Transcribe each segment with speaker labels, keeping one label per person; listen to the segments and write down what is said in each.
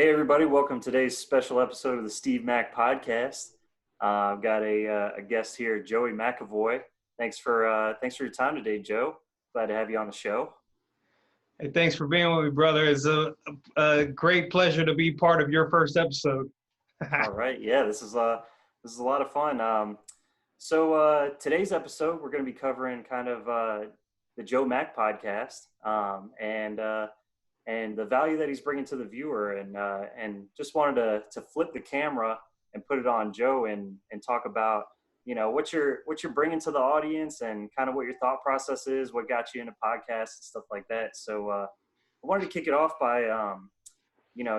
Speaker 1: Hey everybody, welcome to today's special episode of the Steve Mack podcast. I've got a guest here, Joey McEvoy. Thanks for your time today, Joe. Glad to have you on the show.
Speaker 2: Hey, thanks for being with me, brother. It's a great pleasure to be part of your first episode.
Speaker 1: All right, yeah, this is a lot of fun. So today's episode, we're going to be covering kind of the Joe Mack podcast, and the value that he's bringing to the viewer, and just wanted to flip the camera and put it on Joe and talk about, you know, what you're bringing to the audience and kind of what your thought process is, what got you into podcasts and stuff like that. So I wanted to kick it off by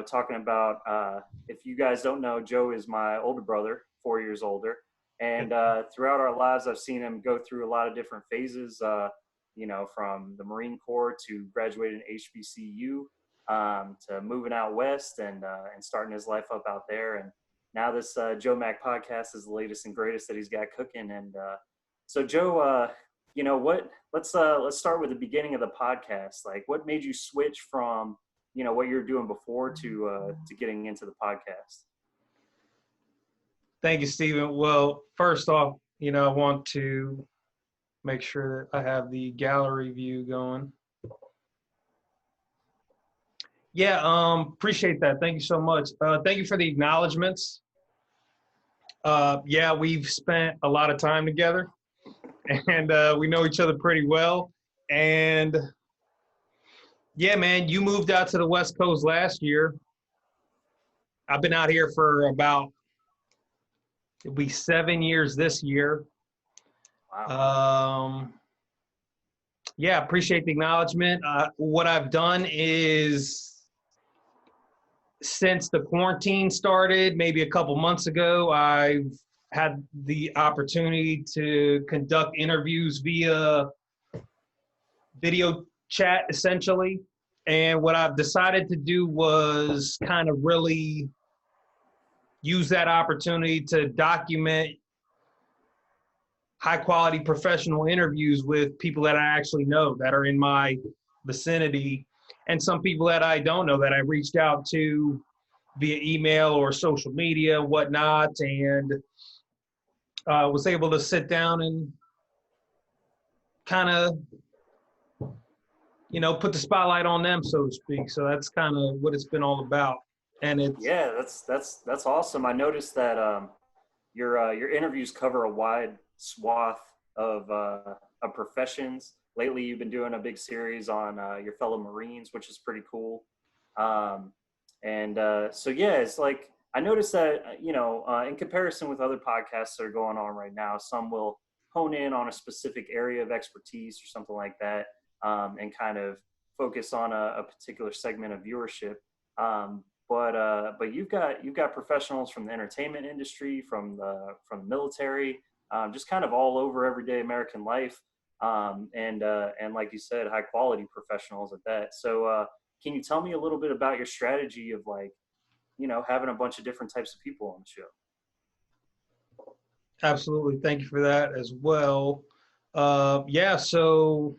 Speaker 1: talking about, if you guys don't know, Joe is my older brother, 4 years older, and throughout our lives I've seen him go through a lot of different phases, from the Marine Corps to graduating HBCU, to moving out west and starting his life up out there. And now this Joe Mack podcast is the latest and greatest that he's got cooking. And so Joe, let's start with the beginning of the podcast. Like, what made you switch from, what you were doing before to getting into the podcast?
Speaker 2: Thank you, Stephen. Well, first off, I want to make sure that I have the gallery view going. Yeah, appreciate that. Thank you so much. Thank you for the acknowledgments. Yeah, we've spent a lot of time together, and we know each other pretty well. And yeah, man, you moved out to the West Coast last year. I've been out here for it'll be 7 years this year.
Speaker 1: Wow.
Speaker 2: Yeah, appreciate the acknowledgement. What I've done is, since the quarantine started, maybe a couple months ago, I've had the opportunity to conduct interviews via video chat, essentially. And what I've decided to do was kind of really use that opportunity to document high quality professional interviews with people that I actually know that are in my vicinity, and some people that I don't know that I reached out to via email or social media, whatnot, and was able to sit down and kind of, put the spotlight on them, so to speak. So that's kind of what it's been all about. And it's
Speaker 1: that's awesome. I noticed that your interviews cover a wide swath of professions. Lately, you've been doing a big series on your fellow Marines, which is pretty cool. It's like, I noticed that, in comparison with other podcasts that are going on right now, some will hone in on a specific area of expertise or something like that, and kind of focus on a particular segment of viewership. But you've got professionals from the entertainment industry, from the military, just kind of all over everyday American life, and like you said, high quality professionals at that. So can you tell me a little bit about your strategy of, like, having a bunch of different types of people on the show?
Speaker 2: Absolutely. Thank you for that as well. So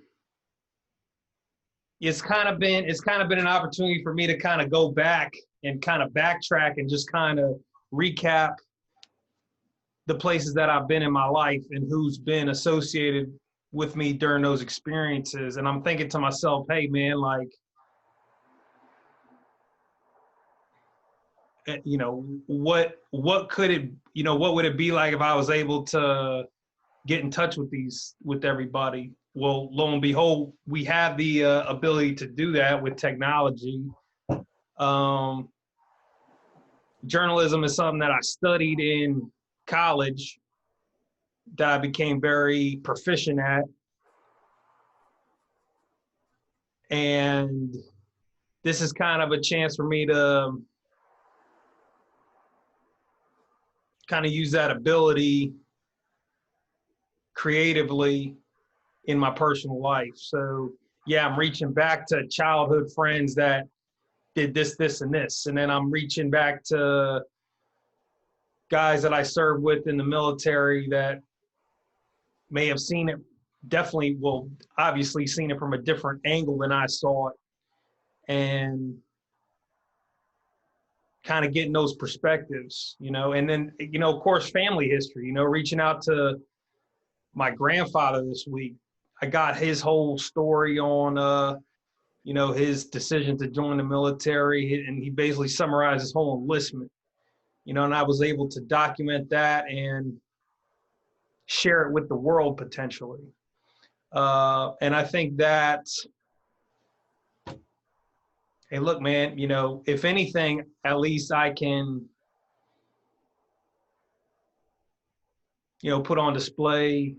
Speaker 2: it's kind of been an opportunity for me to kind of go back and kind of backtrack and just kind of recap the places that I've been in my life and who's been associated with me during those experiences. And I'm thinking to myself, hey man, like, what could it, what would it be like if I was able to get in touch with everybody? Well, lo and behold, we have the ability to do that with technology. Journalism is something that I studied in college, that I became very proficient at. And this is kind of a chance for me to kind of use that ability creatively in my personal life. So yeah, I'm reaching back to childhood friends that did this, and this. And then I'm reaching back to guys that I served with in the military that may have seen it, obviously seen it from a different angle than I saw it. And kind of getting those perspectives, and then, of course, family history, reaching out to my grandfather this week. I got his whole story on, his decision to join the military, and he basically summarized his whole enlistment, and I was able to document that and share it with the world potentially. And I think that, hey, look, man, if anything, at least I can, put on display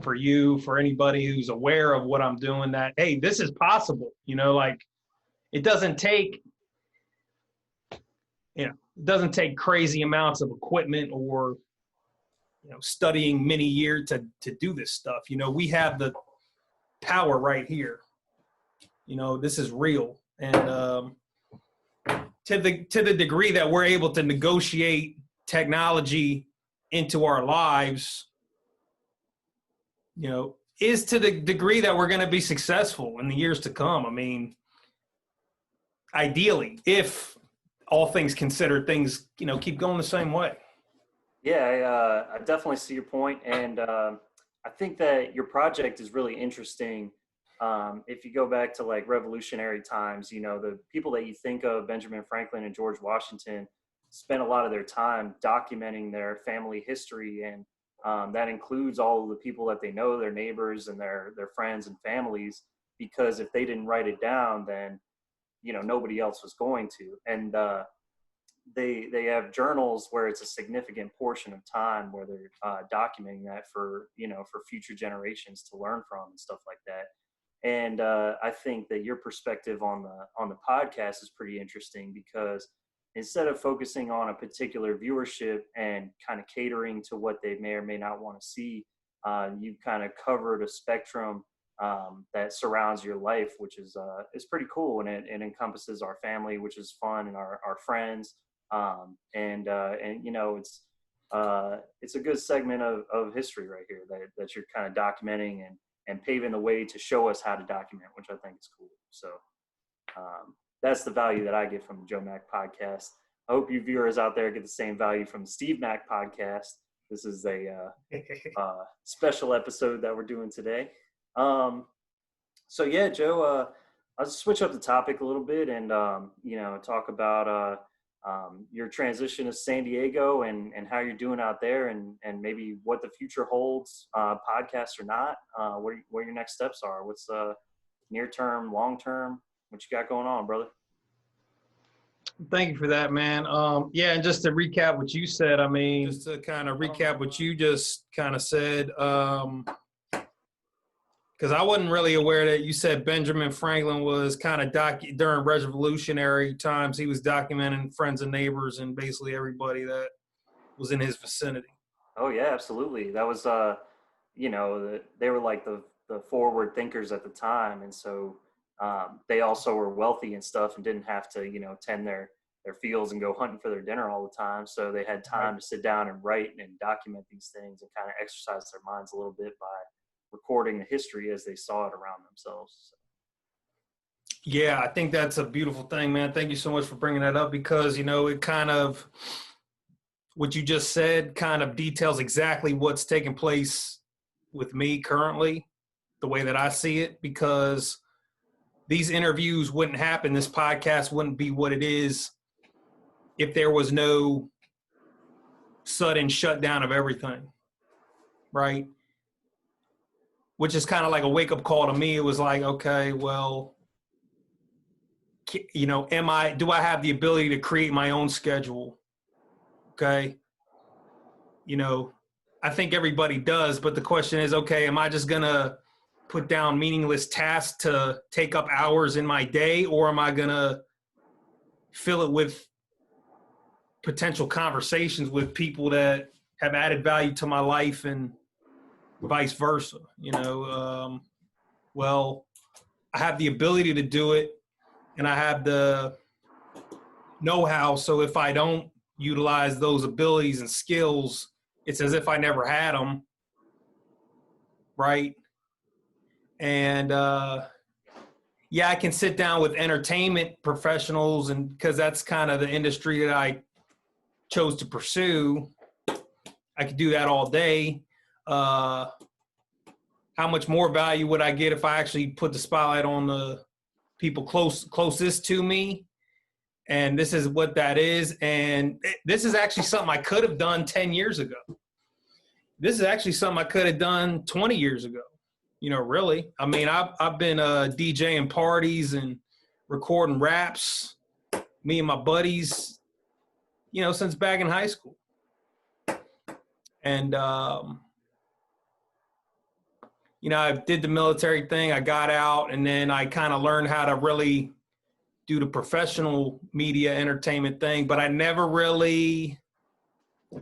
Speaker 2: for you, for anybody who's aware of what I'm doing, that, hey, this is possible, like it doesn't take crazy amounts of equipment or, studying many years to do this stuff. We have the power right here. This is real. And to the degree that we're able to negotiate technology into our lives, is to the degree that we're going to be successful in the years to come. I mean, ideally, if all things considered, things, keep going the same way.
Speaker 1: Yeah, I definitely see your point. And I think that your project is really interesting. If you go back to like revolutionary times, the people that you think of, Benjamin Franklin and George Washington, spent a lot of their time documenting their family history. And that includes all of the people that they know, their neighbors and their friends and families, because if they didn't write it down, then, nobody else was going to. And they have journals where it's a significant portion of time where they're documenting that for future generations to learn from and stuff like that. And I think that your perspective on the podcast is pretty interesting, because instead of focusing on a particular viewership and kind of catering to what they may or may not want to see, you've kind of covered a spectrum that surrounds your life, which is pretty cool. And it encompasses our family, which is fun, and our friends. And it's a good segment of history right here that you're kind of documenting and paving the way to show us how to document, which I think is cool. So that's the value that I get from the Joe Mack podcast. I hope you viewers out there get the same value from the Steve Mack podcast. This is a special episode that we're doing today. So yeah, Joe, I'll switch up the topic a little bit and talk about your transition to San Diego and how you're doing out there, and maybe what the future holds, podcast or not, what your next steps are. What's near term, long term, what you got going on, brother?
Speaker 2: Thank you for that, man. Yeah, and just to recap what you said, just to kind of recap what you just kind of said, because I wasn't really aware that you said Benjamin Franklin was kind of during revolutionary times, he was documenting friends and neighbors and basically everybody that was in his vicinity.
Speaker 1: Oh yeah, absolutely. That was, they were like the forward thinkers at the time. And so they also were wealthy and stuff and didn't have to, tend their fields and go hunting for their dinner all the time. So they had time to sit down and write and document these things and kind of exercise their minds a little bit by recording the history as they saw it around themselves.
Speaker 2: Yeah, I think that's a beautiful thing, man. Thank you so much for bringing that up, because, it kind of, what you just said kind of details exactly what's taking place with me currently, the way that I see it, because these interviews wouldn't happen. This podcast wouldn't be what it is if there was no sudden shutdown of everything, right? Which is kind of like a wake-up call to me. It was like, okay, well, do I have the ability to create my own schedule? Okay. I think everybody does, but the question is, okay, am I just going to put down meaningless tasks to take up hours in my day, or am I going to fill it with potential conversations with people that have added value to my life, and vice versa? Well, I have the ability to do it, and I have the know-how. So if I don't utilize those abilities and skills, it's as if I never had them, right? And yeah, I can sit down with entertainment professionals, and because that's kind of the industry that I chose to pursue, I could do that all day. Uh, how much more value would I get if I actually put the spotlight on the people closest to me? And this is what that is. And this is actually something I could have done 10 years ago. This is actually something I could have done 20 years ago. Really. I mean, I've been DJing parties and recording raps, me and my buddies, since back in high school. And, I did the military thing. I got out, and then I kind of learned how to really do the professional media entertainment thing, but I never really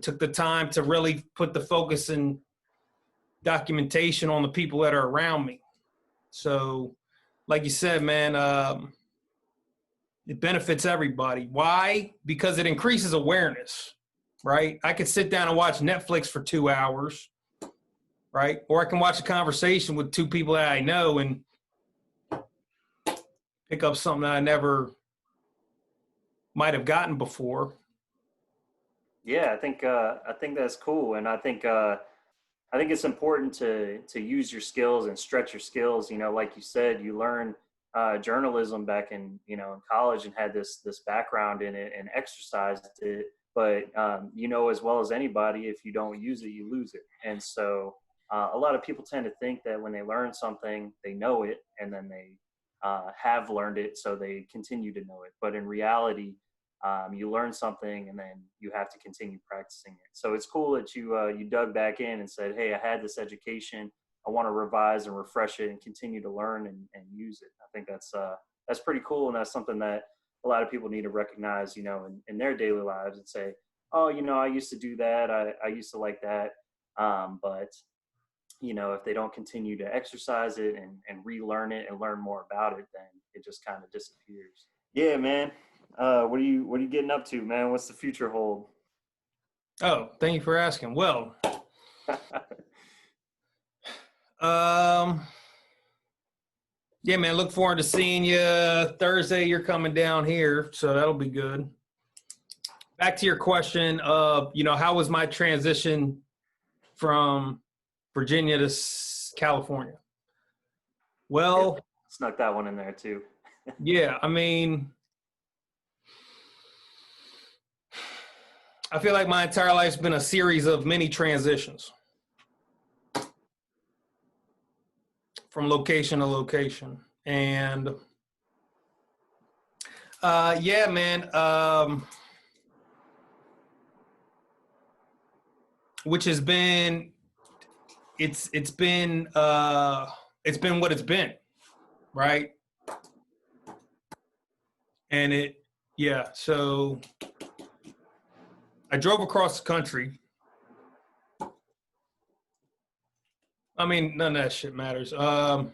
Speaker 2: took the time to really put the focus and documentation on the people that are around me. So, like you said, man, it benefits everybody. Why? Because it increases awareness, right? I could sit down and watch Netflix for 2 hours, right? Or I can watch a conversation with two people that I know and pick up something that I never might have gotten before.
Speaker 1: Yeah, I think that's cool, and I think it's important to use your skills and stretch your skills. Like you said, you learn journalism back in in college and had this background in it and exercised it. But as well as anybody, if you don't use it, you lose it. And so a lot of people tend to think that when they learn something, they know it, and then they have learned it, so they continue to know it. But in reality, you learn something and then you have to continue practicing it. So it's cool that you dug back in and said, hey, I had this education. I want to revise and refresh it and continue to learn and use it. I think that's pretty cool. And that's something that a lot of people need to recognize, in their daily lives and say, oh, I used to do that. I used to like that. But if they don't continue to exercise it and relearn it and learn more about it, then it just kind of disappears. Yeah, man. What are you getting up to, man? What's the future hold?
Speaker 2: Oh, thank you for asking. Well, yeah, man, look forward to seeing you Thursday. You're coming down here, so that'll be good. Back to your question of, how was my transition from Virginia to California? Well,
Speaker 1: yeah, snuck that one in there too.
Speaker 2: yeah, I mean, I feel like my entire life's been a series of mini transitions from location to location. And yeah, man, which has been, it's been what it's been, right? And yeah, so I drove across the country. I mean, none of that shit matters.
Speaker 1: I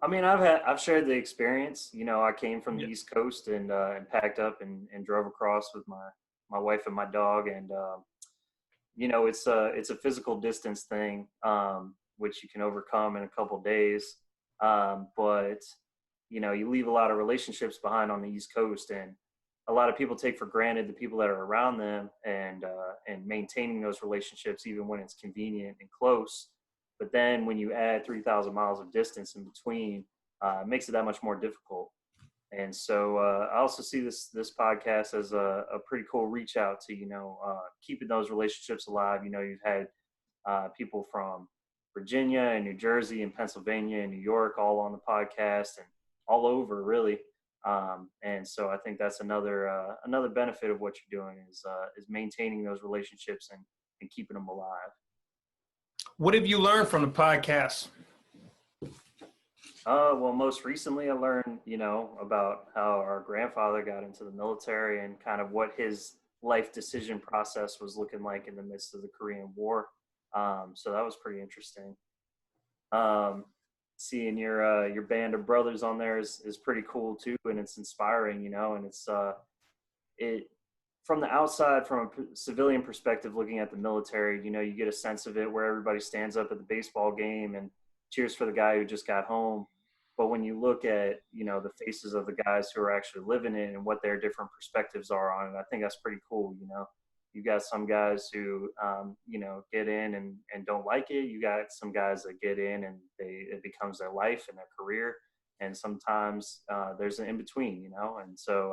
Speaker 1: mean, I've shared the experience. I came from the East Coast and packed up and drove across with my wife and my dog, and it's a physical distance thing, which you can overcome in a couple days. But you leave a lot of relationships behind on the East Coast, and a lot of people take for granted the people that are around them, and maintaining those relationships even when it's convenient and close. But then when you add 3,000 miles of distance in between, it makes it that much more difficult. And so I also see this podcast as a pretty cool reach out to keeping those relationships alive. You've had people from Virginia and New Jersey and Pennsylvania and New York all on the podcast and all over really. And so I think that's another benefit of what you're doing is maintaining those relationships and keeping them alive.
Speaker 2: What have you learned from the podcast?
Speaker 1: Well, most recently I learned, about how our grandfather got into the military and kind of what his life decision process was looking like in the midst of the Korean War. So that was pretty interesting. Seeing your band of brothers on there is pretty cool too, and it's inspiring, and it's it from the outside, from a civilian perspective, looking at the military, you get a sense of it where everybody stands up at the baseball game and cheers for the guy who just got home. But when you look at, you know, the faces of the guys who are actually living it and what their different perspectives are on it, I think that's pretty cool. You know, you got some guys who, you know, get in and don't like it. You got some guys that get in and it becomes their life and their career. And sometimes there's an in between, you know. And so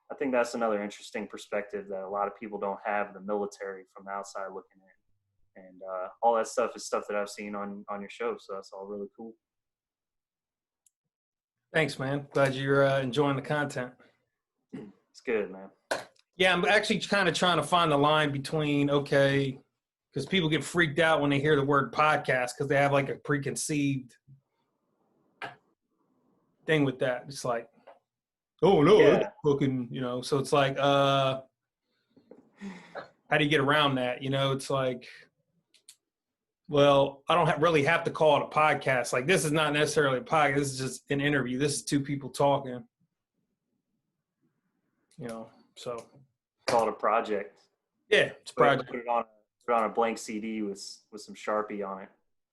Speaker 1: I think that's another interesting perspective that a lot of people don't have the military from the outside looking in. And all that stuff is stuff that I've seen on your show. So that's all really cool.
Speaker 2: Thanks, man. Glad you're enjoying the content.
Speaker 1: It's good, man.
Speaker 2: Yeah, I'm actually kind of trying to find the line between, okay, because people get freaked out when they hear the word podcast because they have like a preconceived thing with that. It's like, oh no,
Speaker 1: Yeah.
Speaker 2: fucking, you know. So it's like, how do you get around that? You know, it's like, well, I don't really have to call it a podcast. Like, this is not necessarily a podcast. This is just an interview. This is two people talking. You know, so
Speaker 1: Call it a project.
Speaker 2: yeah, it's a project.
Speaker 1: Put it on a blank CD with some Sharpie on it.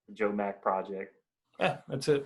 Speaker 1: The Joe Mac project.
Speaker 2: Yeah, that's it.